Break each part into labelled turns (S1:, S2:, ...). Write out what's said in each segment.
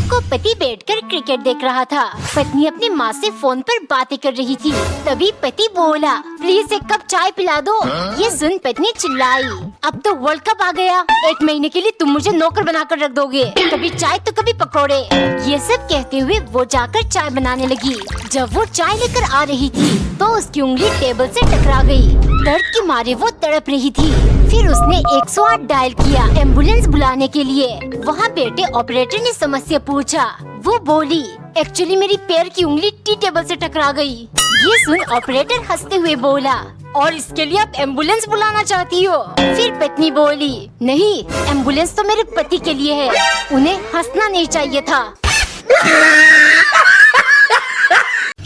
S1: को पति बैठकर क्रिकेट देख रहा था। पत्नी अपनी माँ से फोन पर बातें कर रही थी। तभी पति बोला, प्लीज एक कप चाय पिला दो। ये सुन पत्नी चिल्लाई, अब तो वर्ल्ड कप आ गया, 1 महीने के लिए तुम मुझे नौकर बनाकर रख दोगे, कभी चाय तो कभी पकौड़े। ये सब कहते हुए वो जाकर चाय बनाने लगी। जब वो चाय लेकर आ रही थी तो उसकी उंगली टेबल से टकरा गई। दर्द के मारे वो तड़प रही थी। फिर उसने 108 डायल किया एम्बुलेंस बुलाने के लिए। वहाँ बैठे ऑपरेटर ने समस्या पूछा। वो बोली, एक्चुअली मेरी पैर की उंगली टी टेबल से टकरा गई। ये सुन ऑपरेटर हंसते हुए बोला, और इसके लिए आप एम्बुलेंस बुलाना चाहती हो? फिर पत्नी बोली, नहीं, एम्बुलेंस तो मेरे पति के लिए है, उन्हें हंसना नहीं चाहिए था।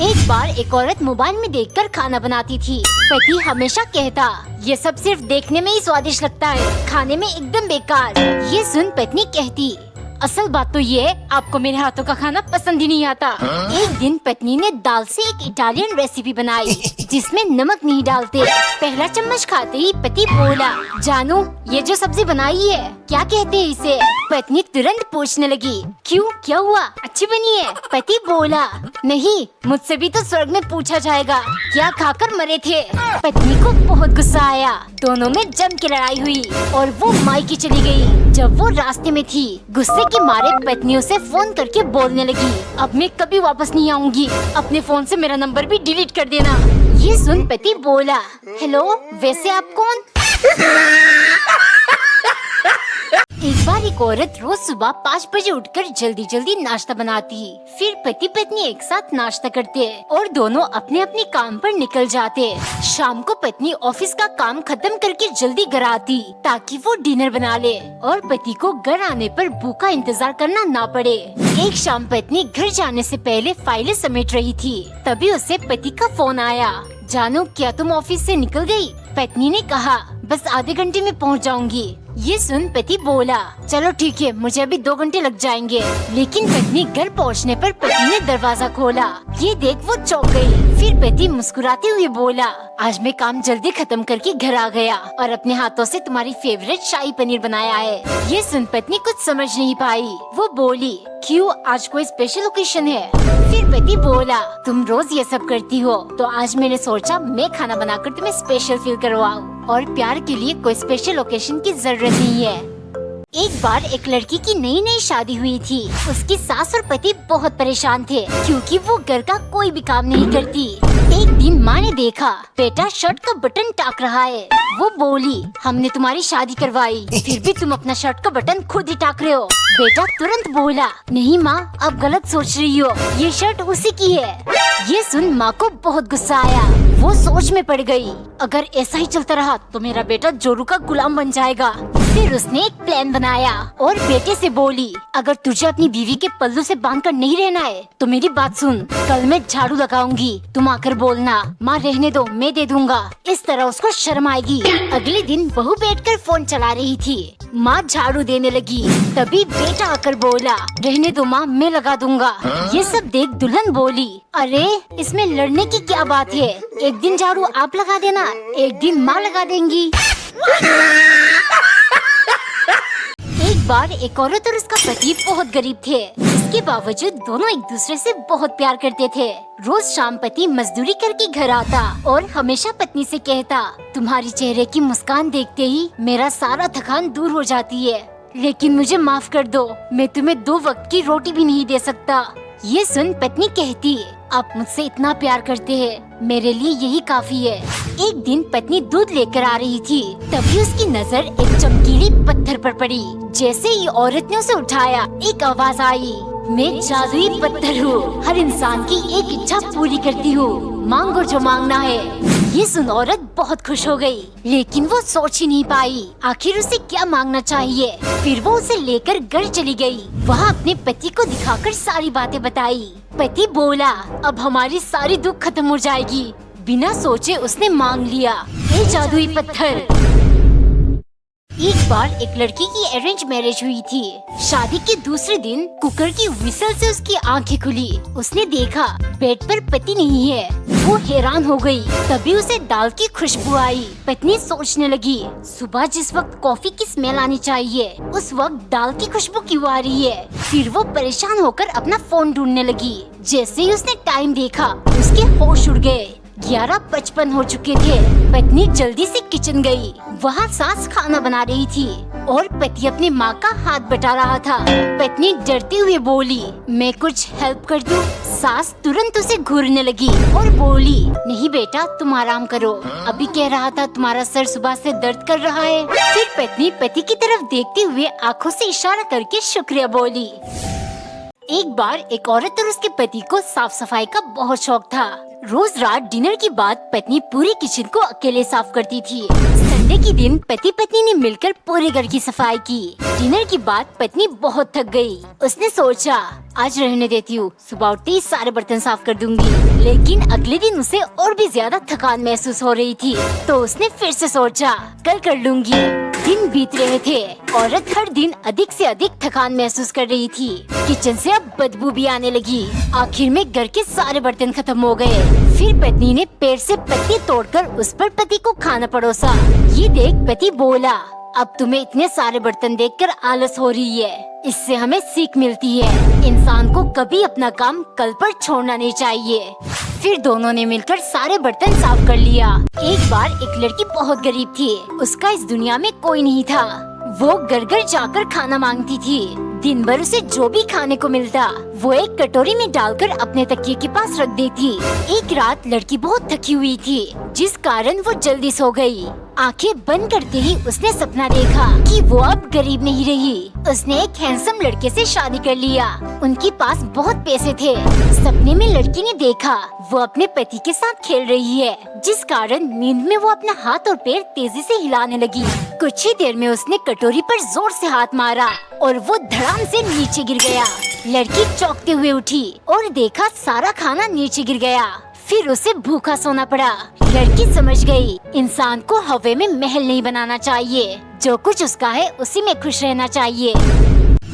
S1: एक बार एक औरत मोबाइल में देखकर खाना बनाती थी। पति हमेशा कहता, ये सब सिर्फ देखने में ही स्वादिष्ट लगता है, खाने में एकदम बेकार। ये सुन पत्नी कहती, असल बात तो ये है, आपको मेरे हाथों का खाना पसंद ही नहीं आता। एक दिन पत्नी ने दाल से एक इटालियन रेसिपी बनाई जिसमें नमक नहीं डालते। पहला चम्मच खाते ही पति बोला, जानू ये जो सब्जी बनाई है क्या कहते हैं इसे? पत्नी तुरंत पूछने लगी, क्यों, क्या हुआ, अच्छी बनी है? पति बोला, नहीं, मुझसे भी तो स्वर्ग में पूछा जाएगा, क्या खाकर मरे थे? पत्नी को बहुत गुस्सा आया। दोनों में जम के लड़ाई हुई और वो मायके चली गई। जब वो रास्ते में थी, गुस्से के मारे पत्नी उसे फोन करके बोलने लगी, अब मैं कभी वापस नहीं आऊंगी, अपने फोन से मेरा नंबर भी डिलीट कर देना। ये सुन पति बोला, हेलो, वैसे आप कौन? एक बार एक औरत रोज सुबह 5 बजे उठकर जल्दी जल्दी नाश्ता बनाती। फिर पति पत्नी एक साथ नाश्ता करते और दोनों अपने अपने काम पर निकल जाते। शाम को पत्नी ऑफिस का काम खत्म करके जल्दी घर आती ताकि वो डिनर बना ले और पति को घर आने पर भूखा इंतजार करना ना पड़े। एक शाम पत्नी घर जाने से पहले फाइलें समेट रही थी। तभी उसे पति का फोन आया। जानू, क्या तुम ऑफिस से निकल गई? पत्नी ने कहा, बस आधे घंटे में पहुंच जाऊंगी। ये सुन पति बोला, चलो ठीक है, मुझे अभी 2 घंटे लग जाएंगे। लेकिन पत्नी घर पहुंचने पर पति ने दरवाजा खोला। ये देख वो चौंक गई। फिर पति मुस्कुराते हुए बोला, आज मैं काम जल्दी खत्म करके घर आ गया और अपने हाथों से तुम्हारी फेवरेट शाही पनीर बनाया है। ये सुन पत्नी कुछ समझ नहीं पाई। वो बोली, क्यों, आज कोई स्पेशल ओकेशन है? फिर पति बोला, तुम रोज ये सब करती हो, तो आज मैंने सोचा मैं खाना बनाकर तुम्हें स्पेशल फील करवाऊं। और प्यार के लिए कोई स्पेशल ओकेशन की जरूरत नहीं है। एक बार एक लड़की की नई शादी हुई थी। उसकी सास और पति बहुत परेशान थे क्योंकि वो घर का कोई भी काम नहीं करती। एक दिन माँ ने देखा बेटा शर्ट का बटन टाक रहा है। वो बोली, हमने तुम्हारी शादी करवाई, फिर भी तुम अपना शर्ट का बटन खुद ही टाक रहे हो। बेटा तुरंत बोला, नहीं माँ, आप गलत सोच रही हो, ये शर्ट उसी की है। ये सुन माँ को बहुत गुस्सा आया। वो सोच में पड़ गई, अगर ऐसा ही चलता रहा तो मेरा बेटा जोरू का गुलाम बन जाएगा। फिर उसने एक प्लान बनाया और बेटे से बोली, अगर तुझे अपनी बीवी के पल्लू से बांधकर नहीं रहना है तो मेरी बात सुन, कल मैं झाड़ू लगाऊंगी, तुम आकर बोलना, माँ रहने दो, मैं दे दूंगा। इस तरह उसको शर्म आएगी। अगले दिन बहू बैठकर फोन चला रही थी। माँ झाड़ू देने लगी। तभी बेटा आकर बोला, रहने दो माँ, मैं लगा दूंगा। ये सब देख दुल्हन बोली, अरे इसमें लड़ने की क्या बात है, एक दिन झाड़ू आप लगा देना, एक दिन माँ लगा देंगी। एक बार एक औरत और उसका पति बहुत गरीब थे। इसके बावजूद दोनों एक दूसरे से बहुत प्यार करते थे। रोज शाम पति मजदूरी करके घर आता और हमेशा पत्नी से कहता, तुम्हारी चेहरे की मुस्कान देखते ही मेरा सारा थकान दूर हो जाती है, लेकिन मुझे माफ कर दो, मैं तुम्हें 2 वक्त की रोटी भी नहीं दे सकता। ये सुन पत्नी कहती, आप मुझसे इतना प्यार करते हैं, मेरे लिए यही काफी है। एक दिन पत्नी दूध लेकर आ रही थी। तभी उसकी नजर एक चमकीली पत्थर पर पड़ी। जैसे ही औरत ने उसे उठाया, एक आवाज आई, मैं जादुई पत्थर हूँ, हर इंसान की एक इच्छा पूरी करती हूँ, मांगो जो मांगना है। ये सुन औरत बहुत खुश हो गई, लेकिन वो सोच ही नहीं पाई आखिर उसे क्या मांगना चाहिए। फिर वो उसे लेकर घर चली गई। वहाँ अपने पति को दिखाकर सारी बातें बताई। पति बोला, अब हमारी सारी दुख खत्म हो जाएगी। बिना सोचे उसने मांग लिया, ये जादुई पत्थर। एक बार एक लड़की की अरेंज मैरिज हुई थी। शादी के दूसरे दिन कुकर की विसल से उसकी आंखें खुली। उसने देखा बेड पर पति नहीं है। वो हैरान हो गई। तभी उसे दाल की खुशबू आई। पत्नी सोचने लगी, सुबह जिस वक्त कॉफी की स्मेल आनी चाहिए उस वक्त दाल की खुशबू क्यों आ रही है। फिर वो परेशान होकर अपना फोन ढूंढने लगी। जैसे ही उसने टाइम देखा उसके होश उड़ गए। 11:55 हो चुके थे। पत्नी जल्दी से किचन गई। वहाँ सास खाना बना रही थी और पति अपनी माँ का हाथ बटा रहा था। पत्नी डरते हुए बोली, मैं कुछ हेल्प कर दूं? सास तुरंत उसे घूरने लगी और बोली, नहीं बेटा तुम आराम करो, अभी कह रहा था तुम्हारा सर सुबह से दर्द कर रहा है। फिर पत्नी पति की तरफ देखते हुए आँखों से इशारा करके शुक्रिया बोली। एक बार एक औरत और उसके पति को साफ सफाई का बहुत शौक था। रोज रात डिनर के बाद पत्नी पूरी किचन को अकेले साफ करती थी। संडे के दिन पति पत्नी ने मिलकर पूरे घर की सफाई की। डिनर के बाद पत्नी बहुत थक गई। उसने सोचा आज रहने देती हूँ, सुबह उठते ही सारे बर्तन साफ कर दूंगी। लेकिन अगले दिन उसे और भी ज्यादा थकान महसूस हो रही थी, तो उसने फिर से सोचा कल कर लूंगी। दिन बीत रहे थे। औरत हर दिन अधिक से अधिक थकान महसूस कर रही थी। किचन से अब बदबू भी आने लगी। आखिर में घर के सारे बर्तन खत्म हो गए। फिर पत्नी ने पेड़ से पत्ती तोड़कर उस पर पति को खाना परोसा। ये देख पति बोला, अब तुम्हें इतने सारे बर्तन देखकर आलस हो रही है। इससे हमें सीख मिलती है, इंसान को कभी अपना काम कल पर छोड़ना नहीं चाहिए। फिर दोनों ने मिलकर सारे बर्तन साफ कर लिया। एक बार एक लड़की बहुत गरीब थी। उसका इस दुनिया में कोई नहीं था। वो घर घर जाकर खाना मांगती थी। दिन भर उसे जो भी खाने को मिलता वो एक कटोरी में डालकर अपने तकिए के पास रख देती। एक रात लड़की बहुत थकी हुई थी, जिस कारण वो जल्दी सो गई। आंखें बंद करते ही उसने सपना देखा कि वो अब गरीब नहीं रही। उसने एक हैंडसम लड़के से शादी कर लिया। उनके पास बहुत पैसे थे। सपने में लड़की ने देखा वो अपने पति के साथ खेल रही है, जिस कारण नींद में वो अपना हाथ और पैर तेजी से हिलाने लगी। कुछ ही देर में उसने कटोरी पर जोर से हाथ मारा और वो धड़ाम से नीचे गिर गया। लड़की चौंकते हुए उठी और देखा सारा खाना नीचे गिर गया। फिर उसे भूखा सोना पड़ा। लड़की समझ गई, इंसान को हवा में महल नहीं बनाना चाहिए, जो कुछ उसका है उसी में खुश रहना चाहिए।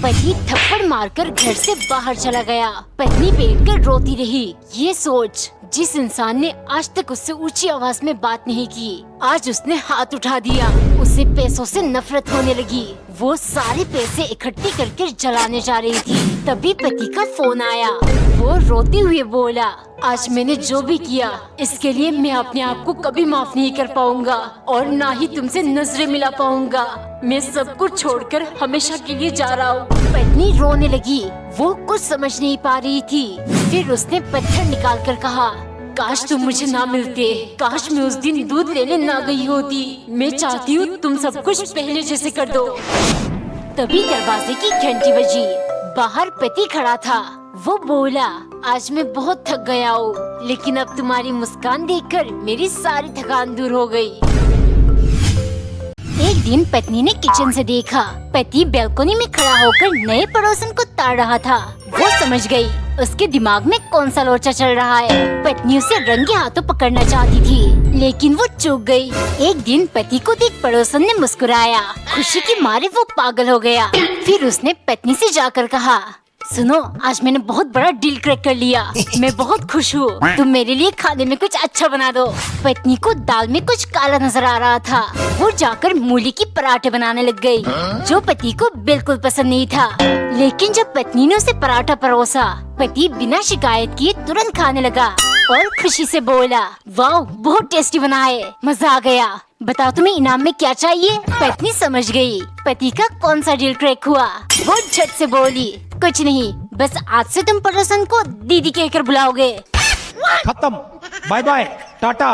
S1: पति थप्पड़ मारकर घर से बाहर चला गया। पत्नी बैठकर रोती रही। ये सोच, जिस इंसान ने आज तक उससे ऊंची आवाज में बात नहीं की, आज उसने हाथ उठा दिया। उसे पैसों से नफरत होने लगी। वो सारे पैसे इकट्ठे करके जलाने जा रही थी। तभी पति का फोन आया। वो रोते हुए बोला, आज मैंने जो भी किया इसके लिए मैं अपने आप को कभी माफ नहीं कर पाऊंगा और ना ही तुमसे नजरें मिला पाऊंगा। मैं सब कुछ छोड़कर हमेशा के लिए जा रहा हूँ। पत्नी रोने लगी। वो कुछ समझ नहीं पा रही थी। फिर उसने पत्थर निकाल कर कहा, काश तुम मुझे ना मिलते, काश मैं उस दिन दूध लेने ना गई होती। मैं चाहती हूँ तुम सब कुछ पहले जैसे कर दो। तभी दरवाजे की घंटी बजी। बाहर पति खड़ा था। वो बोला, आज मैं बहुत थक गया हूँ, लेकिन अब तुम्हारी मुस्कान देखकर मेरी सारी थकान दूर हो गई। एक दिन पत्नी ने किचन से देखा पति बैल्कनी में खड़ा होकर नए पड़ोसन को ताड़ रहा था। वो समझ गई उसके दिमाग में कौन सा लोचा चल रहा है। पत्नी उसे रंगे हाथों पकड़ना चाहती थी, लेकिन वो चूक गई। एक दिन पति को देख पड़ोसन ने मुस्कुराया। खुशी के मारे वो पागल हो गया। फिर उसने पत्नी से जाकर कहा, सुनो, आज मैंने बहुत बड़ा डील क्रैक कर लिया। मैं बहुत खुश हूँ। तुम मेरे लिए खाने में कुछ अच्छा बना दो। पत्नी को दाल में कुछ काला नजर आ रहा था। वो जाकर मूली की पराठे बनाने लग गई, जो पति को बिल्कुल पसंद नहीं था। लेकिन जब पत्नी ने उसे पराठा परोसा, पति बिना शिकायत किए तुरंत खाने लगा और खुशी से बोला, वाह बहुत टेस्टी बना है, मजा आ गया। बताओ तुम्हें इनाम में क्या चाहिए? पत्नी समझ गई पति का कौन सा डील क्रैक हुआ। वो झट से बोली, कुछ नहीं, बस आज से तुम पड़ोसन को दीदी कहकर बुलाओगे।
S2: खत्म, बाय बाय, टाटा।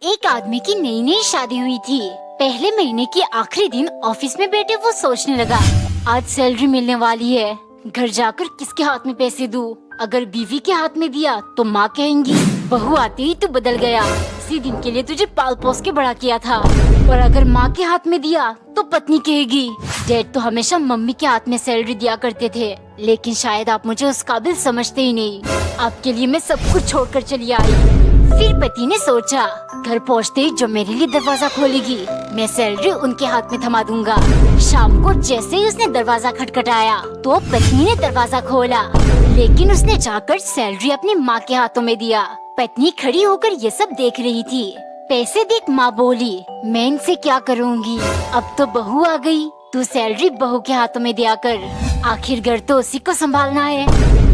S1: एक आदमी की नई नई शादी हुई थी। पहले महीने के आखिरी दिन ऑफिस में बैठे वो सोचने लगा, आज सैलरी मिलने वाली है, घर जाकर किसके हाथ में पैसे दूं? अगर बीवी के हाथ में दिया तो माँ कहेंगी, बहू आते ही तू बदल गया, इसी दिन के लिए तुझे पाल पोस के बड़ा किया था। और अगर माँ के हाथ में दिया तो पत्नी कहेगी, डैड तो हमेशा मम्मी के हाथ में सैलरी दिया करते थे, लेकिन शायद आप मुझे उस काबिल समझते ही नहीं। आपके लिए मैं सब कुछ छोड़कर चली आई। फिर पति ने सोचा, घर पहुँचते ही जो मेरे लिए दरवाजा खोलेगी, मैं सैलरी उनके हाथ में थमा दूंगा। शाम को जैसे ही उसने दरवाजा खटखटाया तो पत्नी ने दरवाजा खोला, लेकिन उसने जाकर सैलरी अपनी माँ के हाथों में दिया। पत्नी खड़ी होकर ये सब देख रही थी। पैसे देख माँ बोली, मैं इनसे क्या करूँगी, अब तो बहू आ गई, तू सैलरी बहू के हाथों में दिया कर, आखिर घर तो उसी को संभालना है।